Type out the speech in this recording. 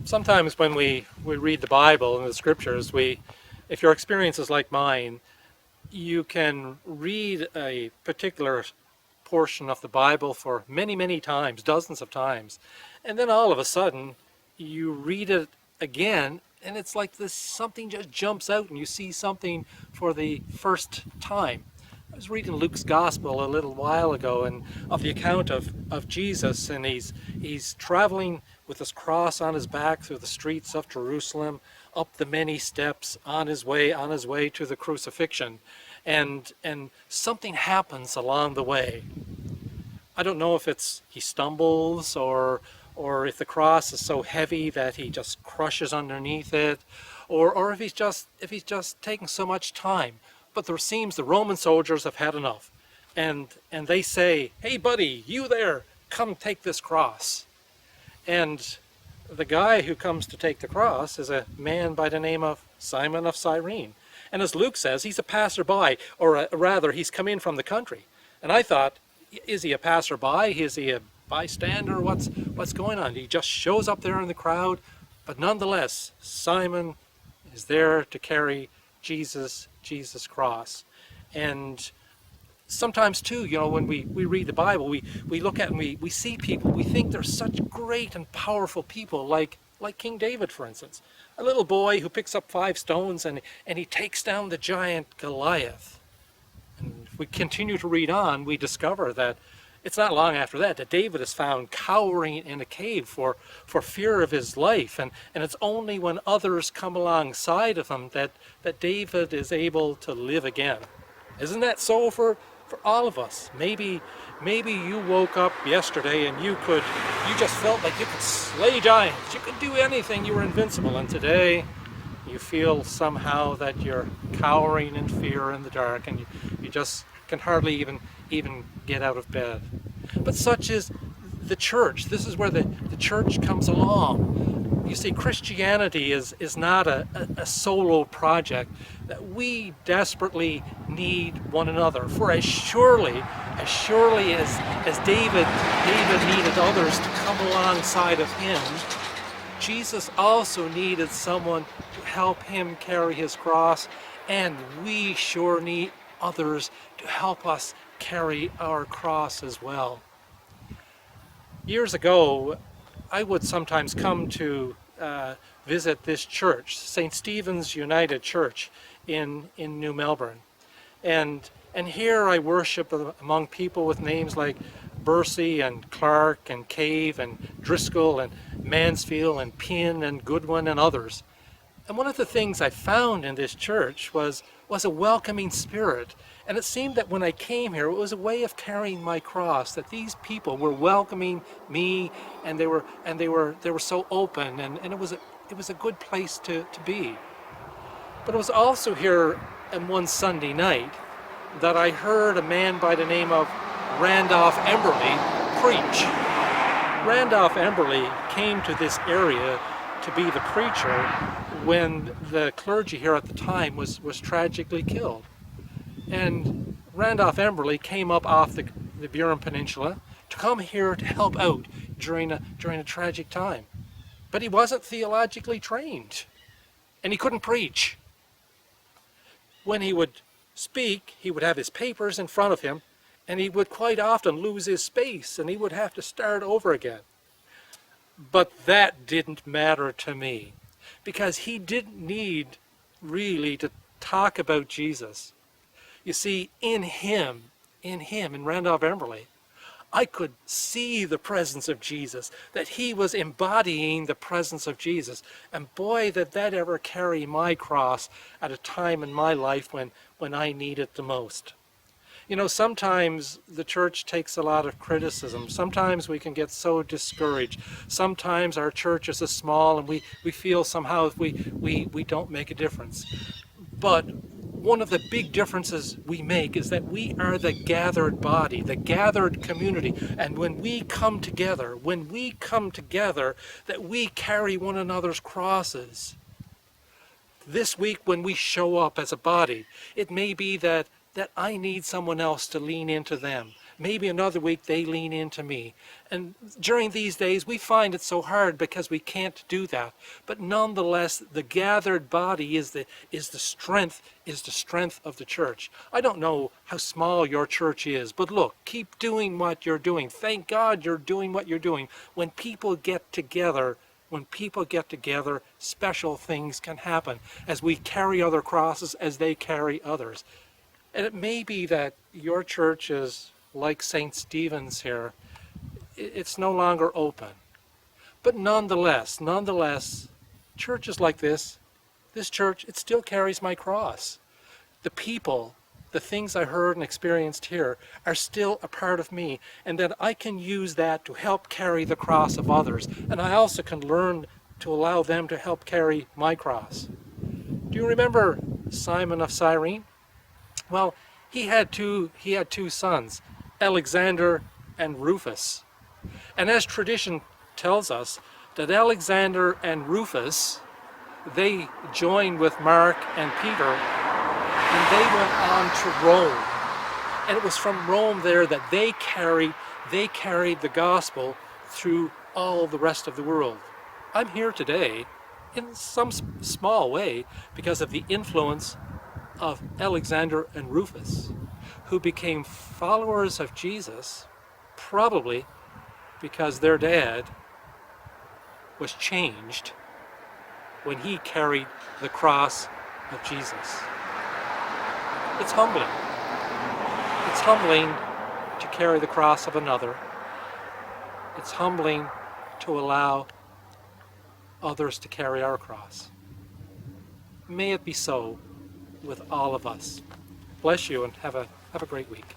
Sometimes when we read the Bible and the scriptures, if your experience is like mine, you can read a particular portion of the Bible for many, many times, dozens of times, and then all of a sudden you read it again and it's like this, something just jumps out and you see something for the first time. I was reading Luke's Gospel a little while ago, and of the account of Jesus, and he's traveling with his cross on his back through the streets of Jerusalem, up the many steps on his way to the crucifixion, and something happens along the way. I don't know if it's he stumbles or if the cross is so heavy that he just crushes underneath it, or if he's just taking so much time. But there seems the Roman soldiers have had enough, and they say, "Hey buddy, you there, come take this cross." And the guy who comes to take the cross is a man by the name of Simon of Cyrene. And as Luke says, he's a passerby, or rather, he's come in from the country. And I thought, is he a passerby? Is he a bystander? What's going on? He just shows up there in the crowd, but nonetheless, Simon is there to carry Jesus' cross. And sometimes too, when we read the Bible, we look at and we see people, we think they're such great and powerful people, like King David, for instance. A little boy who picks up 5 stones and he takes down the giant Goliath. And if we continue to read on, we discover that it's not long after that David is found cowering in a cave for fear of his life. And it's only when others come alongside of him that David is able to live again. Isn't that so for all of us? Maybe you woke up yesterday and you just felt like you could slay giants. You could do anything. You were invincible. And today you feel somehow that you're cowering in fear in the dark, and you just can hardly even get out of bed. But such is the church. This is where the church comes along. You see, Christianity is not a solo project. That we desperately need one another. For as surely as David needed others to come alongside of him, Jesus also needed someone to help him carry his cross, and we sure need others to help us carry our cross as well. Years ago, I would sometimes come to visit this church, St. Stephen's United Church in New Melbourne. And here I worship among people with names like Bursey and Clark and Cave and Driscoll and Mansfield and Pinn and Goodwin and others. And one of the things I found in this church was a welcoming spirit. And it seemed that when I came here, it was a way of carrying my cross, that these people were welcoming me, and they were so open, and it was a good place to be. But it was also here on one Sunday night that I heard a man by the name of Randolph Emberley preach. Randolph Emberley came to this area to be the preacher when the clergy here at the time was tragically killed. And Randolph Emberley came up off the Burin Peninsula to come here to help out during a tragic time. But he wasn't theologically trained, and he couldn't preach. When he would speak, he would have his papers in front of him, and he would quite often lose his space, and he would have to start over again. But that didn't matter to me, because he didn't need really to talk about Jesus. You see, in Randolph Emberley, I could see the presence of Jesus, that he was embodying the presence of Jesus. And boy, did that ever carry my cross at a time in my life when I need it the most. Sometimes the church takes a lot of criticism. Sometimes we can get so discouraged. Sometimes our church is so small and we feel somehow we don't make a difference. But one of the big differences we make is that we are the gathered body, the gathered community. And when we come together, that we carry one another's crosses. This week when we show up as a body, it may be that I need someone else to lean into them, Maybe another week they lean into me. And during these days we find it so hard because we can't do that. But nonetheless, the gathered body is the strength of the church. I don't know how small your church is, but look, keep doing what you're doing. Thank God you're doing what you're doing. When people get together, special things can happen as we carry other crosses, as they carry others. And it may be that your church is like St. Stephen's here. It's no longer open. But nonetheless, churches like this church, it still carries my cross. The people, the things I heard and experienced here are still a part of me, and that I can use that to help carry the cross of others. And I also can learn to allow them to help carry my cross. Do you remember Simon of Cyrene? Well, he had two sons, Alexander and Rufus. And as tradition tells us, that Alexander and Rufus, they joined with Mark and Peter, and they went on to Rome. And it was from Rome there that they carried the gospel through all the rest of the world. I'm here today in some small way because of the influence of Alexander and Rufus, who became followers of Jesus, probably because their dad was changed when he carried the cross of Jesus. It's humbling. It's humbling to carry the cross of another. It's humbling to allow others to carry our cross. May it be so with all of us. Bless you and have a great week.